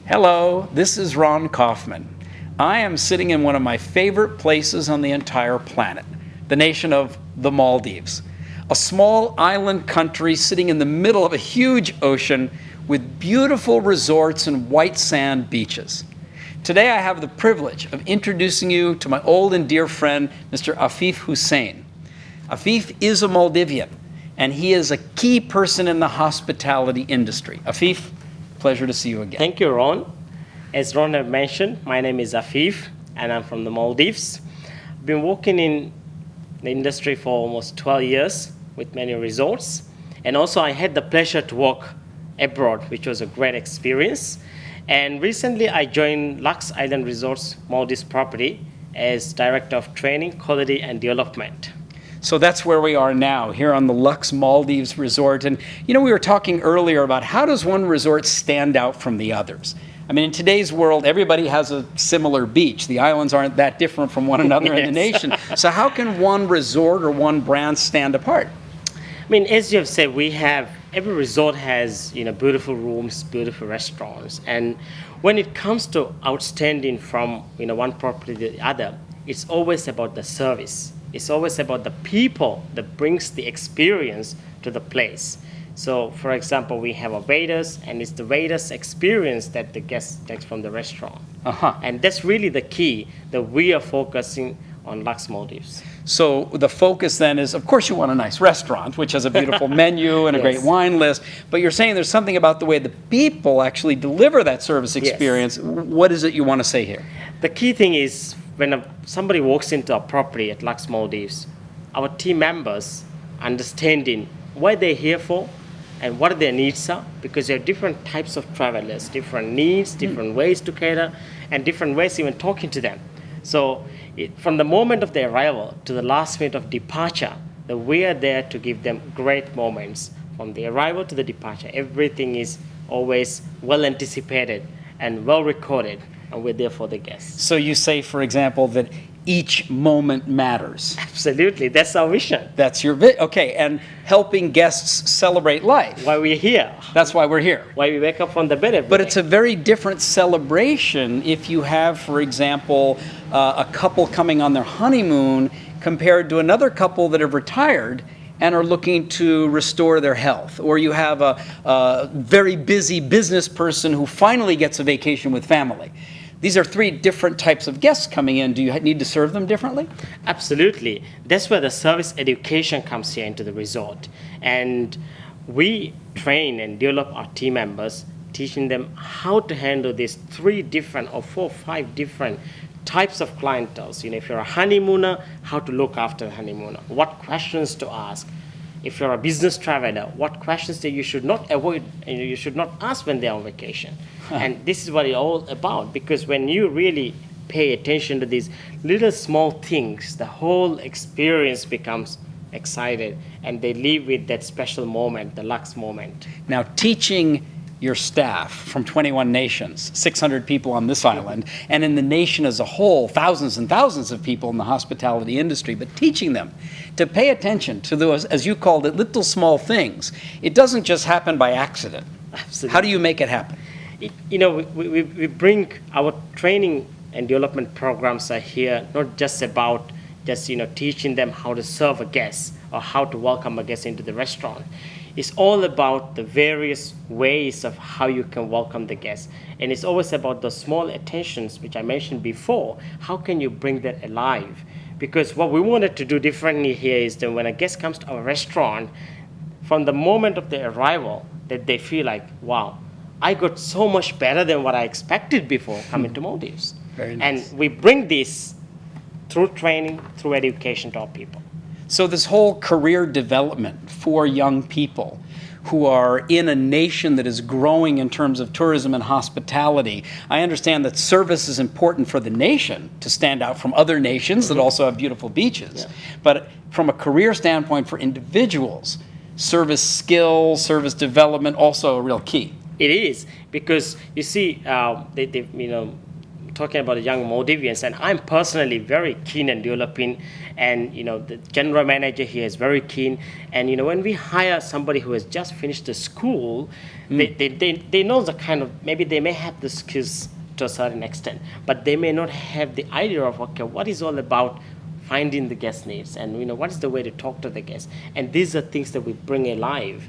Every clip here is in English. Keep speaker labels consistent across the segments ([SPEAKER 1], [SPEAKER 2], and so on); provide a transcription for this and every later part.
[SPEAKER 1] Hello, this is Ron Kaufman. I am sitting in one of my favorite places on the entire planet, the nation of the Maldives, a small island country sitting in the middle of a huge ocean with beautiful resorts and white sand beaches. Today I have the privilege of introducing you to my old and dear friend, Mr. Afeef Hussain. Afeef is a Maldivian, and he is a key person in the hospitality industry. Afeef, pleasure to see you again.
[SPEAKER 2] Thank you, Ron. As Ron had mentioned, my name is Afeef, and I'm from the Maldives. I've been working in the industry for almost 12 years with many resorts. And also I had the pleasure to work abroad, which was a great experience. And recently I joined Lux Island Resorts Maldives property as Director of Training, Quality and Development.
[SPEAKER 1] So that's where we are now, here on the Lux Maldives Resort. And you know, we were talking earlier about how does one resort stand out from the others? I mean, in today's world, everybody has a similar beach. The islands aren't that different from one another in the nation. So how can one resort or one brand stand apart?
[SPEAKER 2] I mean, as you have said, every resort has, beautiful rooms, beautiful restaurants. And when it comes to outstanding from, one property to the other, it's always about the service. It's always about the people that brings the experience to the place. So, for example, we have a waiters, and it's the waiters' experience that the guest takes from the restaurant. And that's really the key that we are focusing on Lux Maldives.
[SPEAKER 1] So the focus then is, of course, you want a nice restaurant, which has a beautiful menu and a great wine list, but you're saying there's something about the way the people actually deliver that service experience. Yes. What is it you want to say here?
[SPEAKER 2] The key thing is when somebody walks into a property at Lux Maldives, our team members understanding what they're here for and what their needs are, because there are different types of travelers, different needs, different ways to cater, and different ways even talking to them. So from the moment of their arrival to the last minute of departure, that we are there to give them great moments. From the arrival to the departure, everything is always well anticipated and well recorded, and we're there for the guests.
[SPEAKER 1] So you say, for example, that each moment matters.
[SPEAKER 2] Absolutely, that's our vision.
[SPEAKER 1] That's your okay, and helping guests celebrate life.
[SPEAKER 2] Why we're here.
[SPEAKER 1] That's why we're here.
[SPEAKER 2] Why we wake up from the bed every
[SPEAKER 1] But
[SPEAKER 2] day.
[SPEAKER 1] it's a very different celebration if you have, for example, a couple coming on their honeymoon compared to another couple that have retired and are looking to restore their health. Or you have a very busy business person who finally gets a vacation with family. These are three different types of guests coming in. Do you need to serve them differently?
[SPEAKER 2] Absolutely. That's where the service education comes here into the resort. And we train and develop our team members, teaching them how to handle these 3 different or 4 or 5 different types of clientele. If you're a honeymooner, how to look after the honeymooner, what questions to ask. If you're a business traveler, what questions that you should not avoid and you should not ask when they're on vacation. And this is what it's all about, because when you really pay attention to these little small things, the whole experience becomes excited, and they leave with that special moment, the Lux moment.
[SPEAKER 1] Now, teaching your staff from 21 nations, 600 people on this island, and in the nation as a whole, thousands and thousands of people in the hospitality industry, but teaching them to pay attention to those, as you called it, little small things. It doesn't just happen by accident.
[SPEAKER 2] Absolutely.
[SPEAKER 1] How do you make it happen?
[SPEAKER 2] We bring our training and development programs are here, not just about teaching them how to serve a guest or how to welcome a guest into the restaurant. It's all about the various ways of how you can welcome the guests. And it's always about the small attentions, which I mentioned before. How can you bring that alive? Because what we wanted to do differently here is that when a guest comes to our restaurant, from the moment of their arrival, that they feel like, wow, I got so much better than what I expected before coming to Maldives.
[SPEAKER 1] Very nice.
[SPEAKER 2] And we bring this through training, through education to our people.
[SPEAKER 1] So this whole career development for young people who are in a nation that is growing in terms of tourism and hospitality, I understand that service is important for the nation to stand out from other nations that also have beautiful beaches. Yeah. But from a career standpoint for individuals, service skills, service development, also a real key.
[SPEAKER 2] It is, because you see, talking about the young Maldivians, and I'm personally very keen in developing, and the general manager here is very keen. And when we hire somebody who has just finished the school, they know the kind of, maybe they may have the skills to a certain extent, but they may not have the idea of, okay, what is all about finding the guest needs, and what is the way to talk to the guests. And these are things that we bring alive.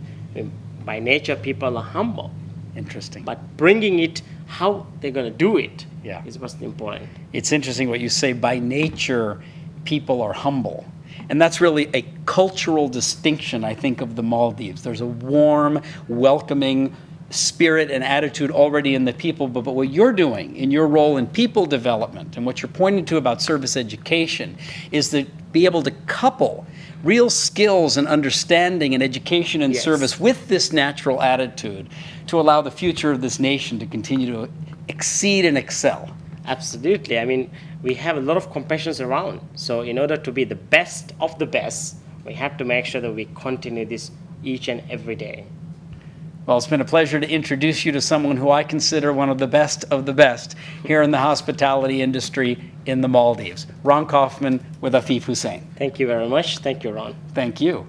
[SPEAKER 2] By nature, people are humble.
[SPEAKER 1] Interesting.
[SPEAKER 2] But bringing it, how they're going to do it,
[SPEAKER 1] Yeah.
[SPEAKER 2] is what's important.
[SPEAKER 1] It's interesting what you say. By nature, people are humble. And that's really a cultural distinction, I think, of the Maldives. There's a warm, welcoming spirit and attitude already in the people, but what you're doing in your role in people development and what you're pointing to about service education is to be able to couple real skills and understanding and education and
[SPEAKER 2] Yes.
[SPEAKER 1] service with this natural attitude to allow the future of this nation to continue to exceed and excel.
[SPEAKER 2] Absolutely. I mean, we have a lot of competitions around. So in order to be the best of the best, we have to make sure that we continue this each and every day.
[SPEAKER 1] Well, it's been a pleasure to introduce you to someone who I consider one of the best here in the hospitality industry in the Maldives. Ron Kaufman with Afeef Hussain.
[SPEAKER 2] Thank you very much. Thank you, Ron.
[SPEAKER 1] Thank you.